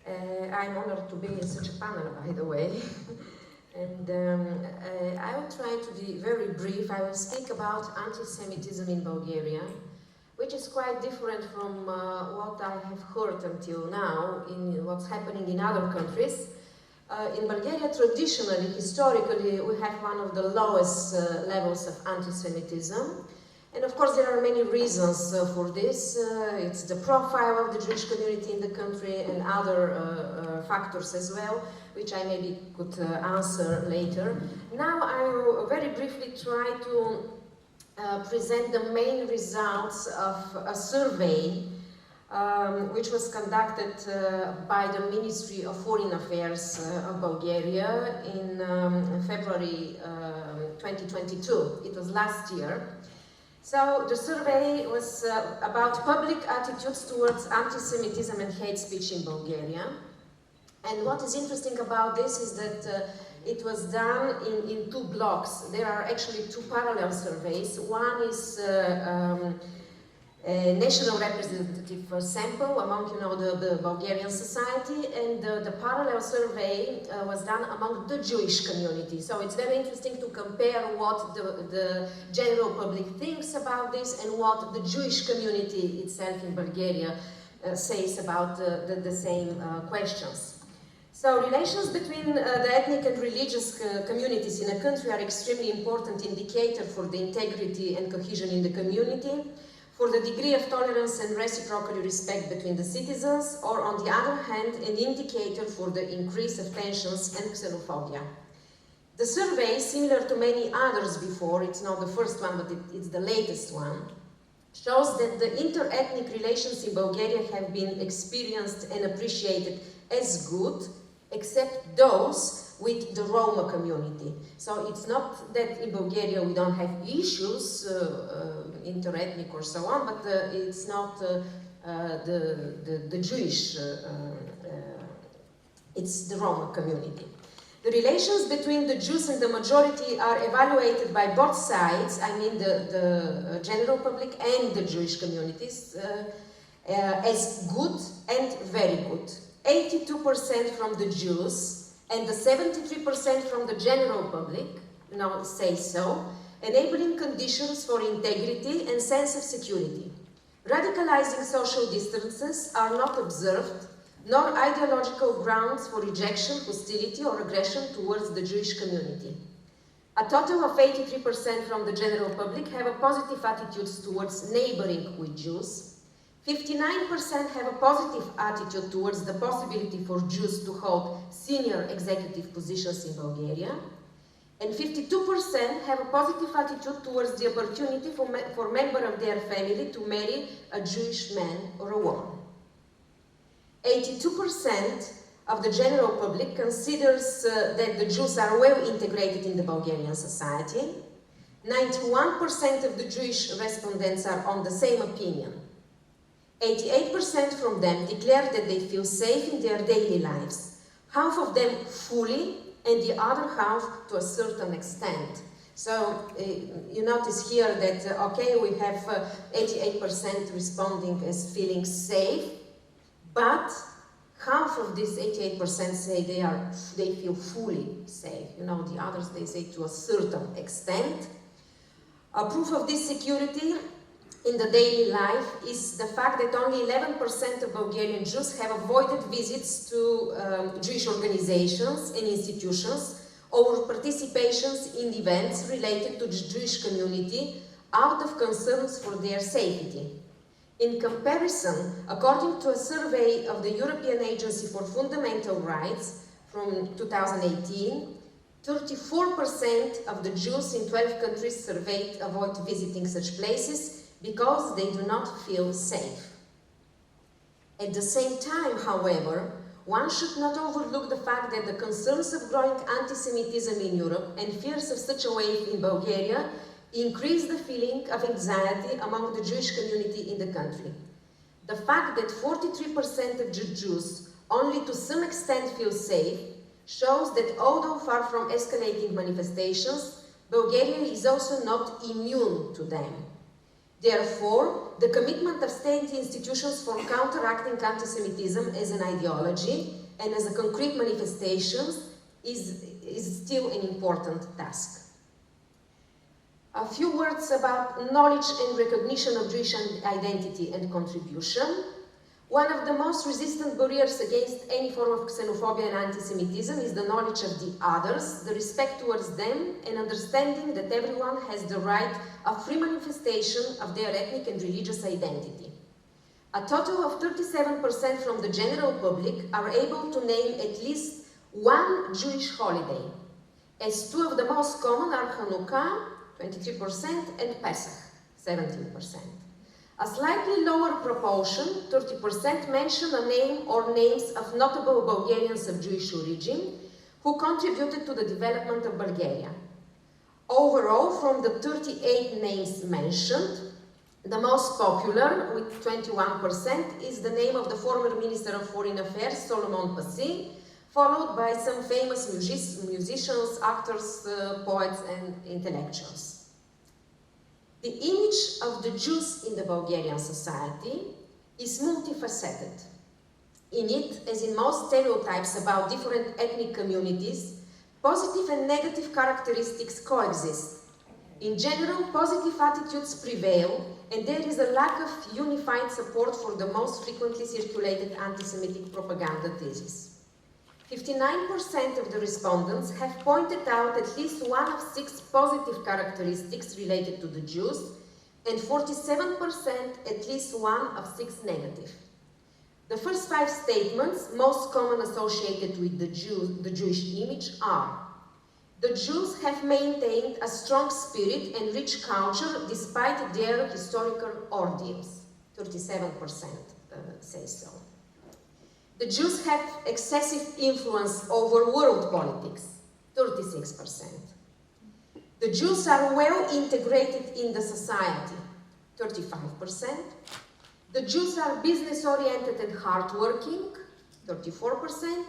I'm honored to be in such a panel, by the way. And I will try to be very brief. I will speak about anti-Semitism in Bulgaria, which is quite different from what I have heard until now in what's happening in other countries. In Bulgaria, traditionally, historically, we have one of the lowest levels of anti-Semitism. And of course, there are many reasons for this. It's the profile of the Jewish community in the country and other factors as well, which I maybe could answer later. Now I will very briefly try to present the main results of a survey which was conducted by the Ministry of Foreign Affairs of Bulgaria in February 2022. It was last year. So the survey was about public attitudes towards anti-Semitism and hate speech in Bulgaria. And what is interesting about this is that it was done in two blocks. There are actually two parallel surveys. One is a national representative sample among, the Bulgarian society, and the parallel survey was done among the Jewish community. So it's very interesting to compare what the general public thinks about this and what the Jewish community itself in Bulgaria says about the same questions. So relations between the ethnic and religious communities in a country are extremely important indicator for the integrity and cohesion in the community, for the degree of tolerance and reciprocal respect between the citizens, or on the other hand, an indicator for the increase of tensions and xenophobia. The survey, similar to many others before, it's not the first one, but it's the latest one, shows that the inter-ethnic relations in Bulgaria have been experienced and appreciated as good, except those with the Roma community. So it's not that in Bulgaria we don't have issues, inter-ethnic or so on, but it's not the Jewish, it's the Roma community. The relations between the Jews and the majority are evaluated by both sides, I mean the general public and the Jewish communities, as good and very good. 82% from the Jews and the 73% from the general public say so, enabling conditions for integrity and sense of security. Radicalizing social distances are not observed, nor ideological grounds for rejection, hostility, or aggression towards the Jewish community. A total of 83% from the general public have a positive attitudes towards neighboring with Jews. 59% have a positive attitude towards the possibility for Jews to hold senior executive positions in Bulgaria, and 52% have a positive attitude towards the opportunity for a member of their family to marry a Jewish man or a woman. 82% of the general public considers that the Jews are well integrated in the Bulgarian society. 91% of the Jewish respondents are on the same opinion. 88% from them declare that they feel safe in their daily lives, half of them fully, and the other half to a certain extent. So you notice here that, okay, we have 88% responding as feeling safe, but half of this 88% say they feel fully safe. The others, they say to a certain extent. A proof of this security in the daily life is the fact that only 11% of Bulgarian Jews have avoided visits to Jewish organizations and institutions or participations in events related to the Jewish community out of concerns for their safety. In comparison, according to a survey of the European Agency for Fundamental Rights from 2018, 34% of the Jews in 12 countries surveyed avoid visiting such places because they do not feel safe. At the same time, however, one should not overlook the fact that the concerns of growing anti-Semitism in Europe and fears of such a wave in Bulgaria increase the feeling of anxiety among the Jewish community in the country. The fact that 43% of Jews only to some extent feel safe shows that although far from escalating manifestations, Bulgaria is also not immune to them. Therefore, the commitment of state institutions for counteracting anti-Semitism as an ideology and as a concrete manifestation is still an important task. A few words about knowledge and recognition of Jewish identity and contribution. One of the most resistant barriers against any form of xenophobia and anti-Semitism is the knowledge of the others, the respect towards them, and understanding that everyone has the right of free manifestation of their ethnic and religious identity. A total of 37% from the general public are able to name at least one Jewish holiday, as two of the most common are Hanukkah, 23%, and Pesach, 17%. A slightly lower proportion, 30%, mention a name or names of notable Bulgarians of Jewish origin who contributed to the development of Bulgaria. Overall, from the 38 names mentioned, the most popular, with 21%, is the name of the former Minister of Foreign Affairs, Solomon Passy, followed by some famous musicians, actors, poets, and intellectuals. The image of the Jews in the Bulgarian society is multifaceted. In it, as in most stereotypes about different ethnic communities, positive and negative characteristics coexist. In general, positive attitudes prevail, and there is a lack of unified support for the most frequently circulated anti-Semitic propaganda thesis. 59% of the respondents have pointed out at least one of 6 positive characteristics related to the Jews, and 47% at least one of 6 negative. The first 5 statements, most common associated with the Jewish image, are: the Jews have maintained a strong spirit and rich culture despite their historical ordeals. 37% say so. The Jews have excessive influence over world politics, 36%. The Jews are well integrated in the society, 35%. The Jews are business-oriented and hardworking, 34%.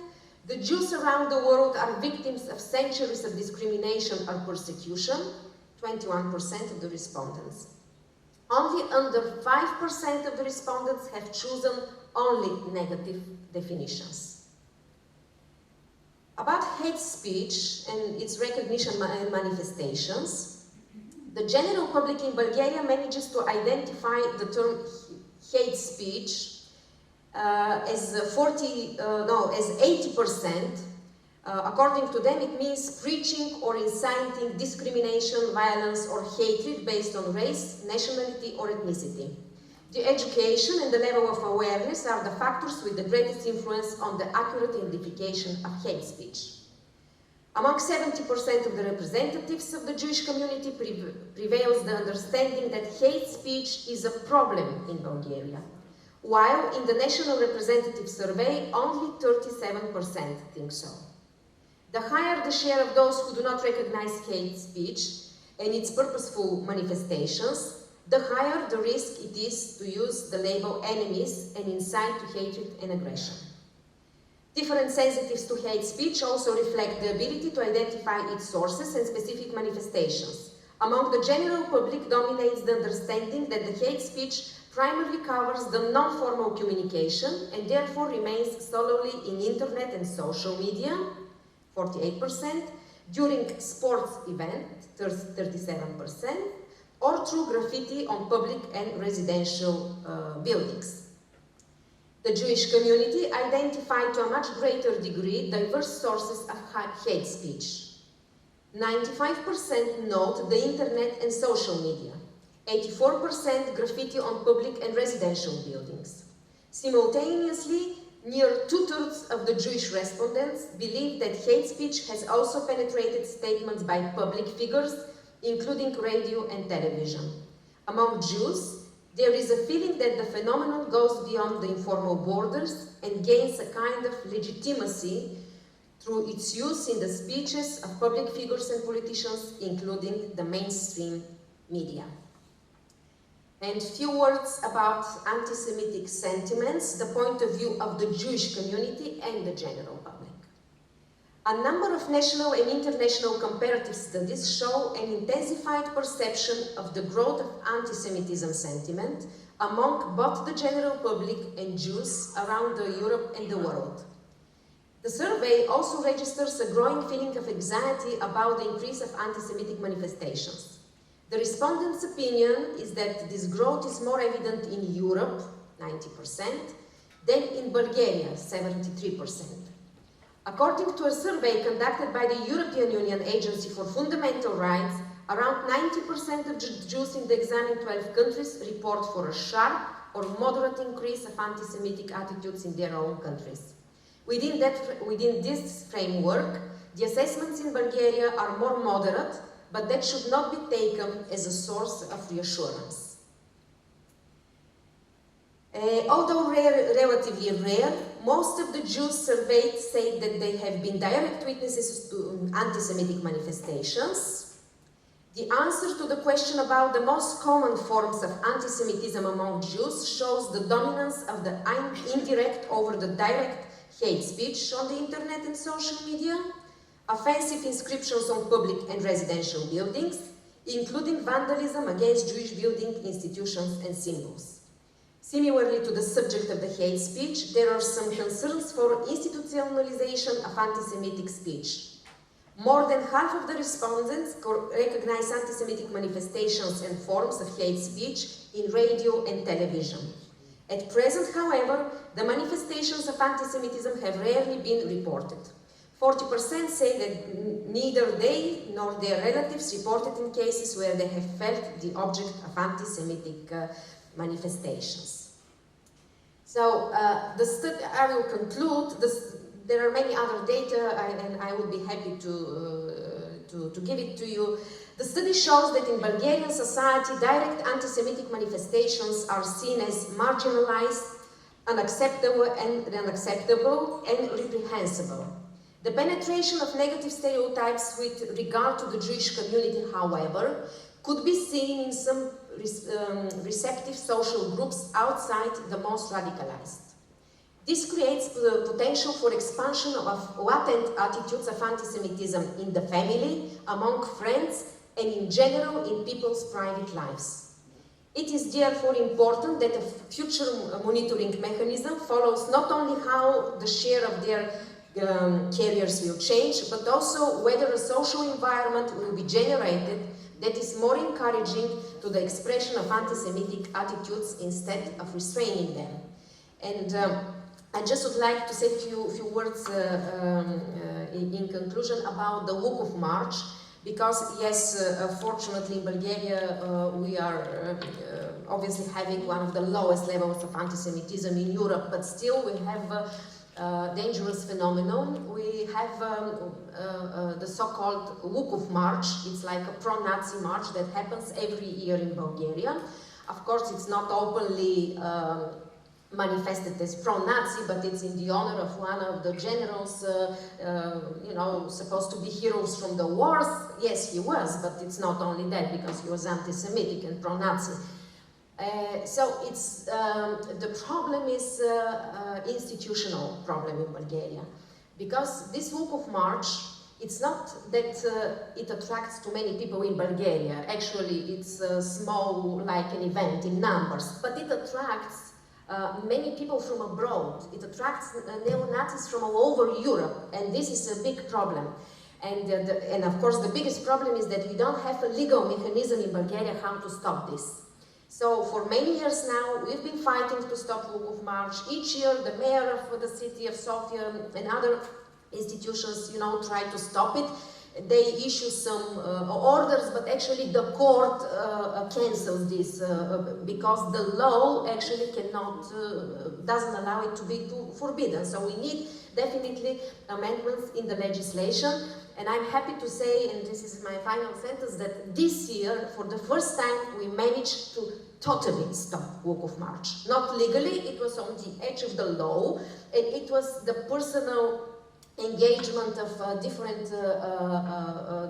The Jews around the world are victims of centuries of discrimination or persecution, 21% of the respondents. Only under 5% of the respondents have chosen only negative definitions. About hate speech and its recognition and manifestations, the general public in Bulgaria manages to identify the term hate speech as 80%. According to them, it means preaching or inciting discrimination, violence, or hatred based on race, nationality, or ethnicity. The education and the level of awareness are the factors with the greatest influence on the accurate identification of hate speech. Among 70% of the representatives of the Jewish community prevails the understanding that hate speech is a problem in Bulgaria, while in the National Representative Survey, only 37% think so. The higher the share of those who do not recognize hate speech and its purposeful manifestations, the higher the risk it is to use the label enemies and incite to hatred and aggression. Different sensitives to hate speech also reflect the ability to identify its sources and specific manifestations. Among the general public dominates the understanding that the hate speech primarily covers the non-formal communication and therefore remains solely in internet and social media, 48%, during sports events, 37%, or through graffiti on public and residential buildings. The Jewish community identified to a much greater degree diverse sources of hate speech. 95% note the internet and social media, 84% graffiti on public and residential buildings. Simultaneously, near 2/3 of the Jewish respondents believe that hate speech has also penetrated statements by public figures, including radio and television. Among Jews, there is a feeling that the phenomenon goes beyond the informal borders and gains a kind of legitimacy through its use in the speeches of public figures and politicians, including the mainstream media. And few words about anti-Semitic sentiments, the point of view of the Jewish community and the general public. A number of national and international comparative studies show an intensified perception of the growth of anti-Semitism sentiment among both the general public and Jews around Europe and the world. The survey also registers a growing feeling of anxiety about the increase of anti-Semitic manifestations. The respondents' opinion is that this growth is more evident in Europe, 90%, than in Bulgaria, 73%. According to a survey conducted by the European Union Agency for Fundamental Rights, around 90% of Jews in the examined 12 countries report for a sharp or moderate increase of anti-Semitic attitudes in their own countries. Within this framework, the assessments in Bulgaria are more moderate, but that should not be taken as a source of reassurance. Although relatively rare, most of the Jews surveyed say that they have been direct witnesses to anti-Semitic manifestations. The answer to the question about the most common forms of anti-Semitism among Jews shows the dominance of the indirect over the direct hate speech on the internet and social media, offensive inscriptions on public and residential buildings, including vandalism against Jewish buildings, institutions, and symbols. Similarly to the subject of the hate speech, there are some concerns for institutionalization of anti-Semitic speech. More than half of the respondents recognize anti-Semitic manifestations and forms of hate speech in radio and television. At present, however, the manifestations of anti-Semitism have rarely been reported. 40% say that neither they nor their relatives reported in cases where they have felt the object of anti-Semitic manifestations. So I will conclude. There are many other data, and I would be happy to give it to you. The study shows that in Bulgarian society, direct anti-Semitic manifestations are seen as marginalized, unacceptable, and reprehensible. The penetration of negative stereotypes with regard to the Jewish community, however, could be seen in some receptive social groups outside the most radicalized. This creates the potential for expansion of latent attitudes of anti-Semitism in the family, among friends, and in general in people's private lives. It is therefore important that a future monitoring mechanism follows not only how the share of their carriers will change, but also whether a social environment will be generated that is more encouraging to the expression of anti-Semitic attitudes instead of restraining them. And I just would like to say a few words in conclusion about the Wukov March, because yes, fortunately in Bulgaria we are obviously having one of the lowest levels of anti-Semitism in Europe, but still we have dangerous phenomenon. We have the so-called Wukov March. It's like a pro-Nazi march that happens every year in Bulgaria. Of course, it's not openly manifested as pro-Nazi, but it's in the honor of one of the generals, you know, supposed to be heroes from the wars. Yes, he was, but it's not only that, because he was anti-Semitic and pro-Nazi. So it's, the problem is institutional problem in Bulgaria, because this Wukov March, it's not that it attracts too many people in Bulgaria. Actually, it's small, like an event in numbers, but it attracts many people from abroad. It attracts neo-Nazis from all over Europe, and this is a big problem. And of course, the biggest problem is that we don't have a legal mechanism in Bulgaria how to stop this. So for many years now, we've been fighting to stop Wukov March. Each year, the mayor of the city of Sofia and other institutions, you know, try to stop it. They issue some orders, but actually the court cancels this because the law actually cannot, doesn't allow it to be forbidden. So we need definitely amendments in the legislation. And I'm happy to say, and this is my final sentence, that this year, for the first time, we managed to totally stop Wukov March. Not legally, it was on the edge of the law, and it was the personal engagement of different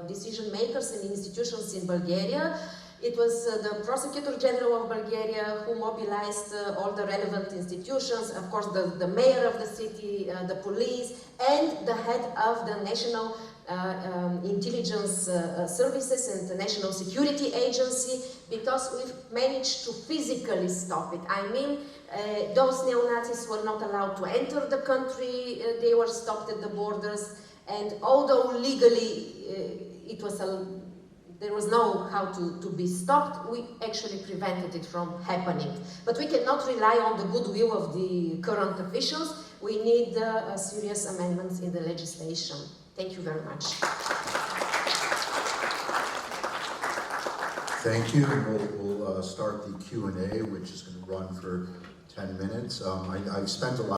decision makers and institutions in Bulgaria. It was the Prosecutor General of Bulgaria who mobilized all the relevant institutions, of course the mayor of the city, the police, and the head of the National Intelligence Services and the National Security Agency, because we've managed to physically stop it. I mean, those neo-Nazis were not allowed to enter the country, they were stopped at the borders, and although legally there was no how to be stopped, we actually prevented it from happening. But we cannot rely on the goodwill of the current officials. We need serious amendments in the legislation. Thank you very much. Thank you. We'll start the Q&A, which is going to run for 10 minutes. I've spent a lot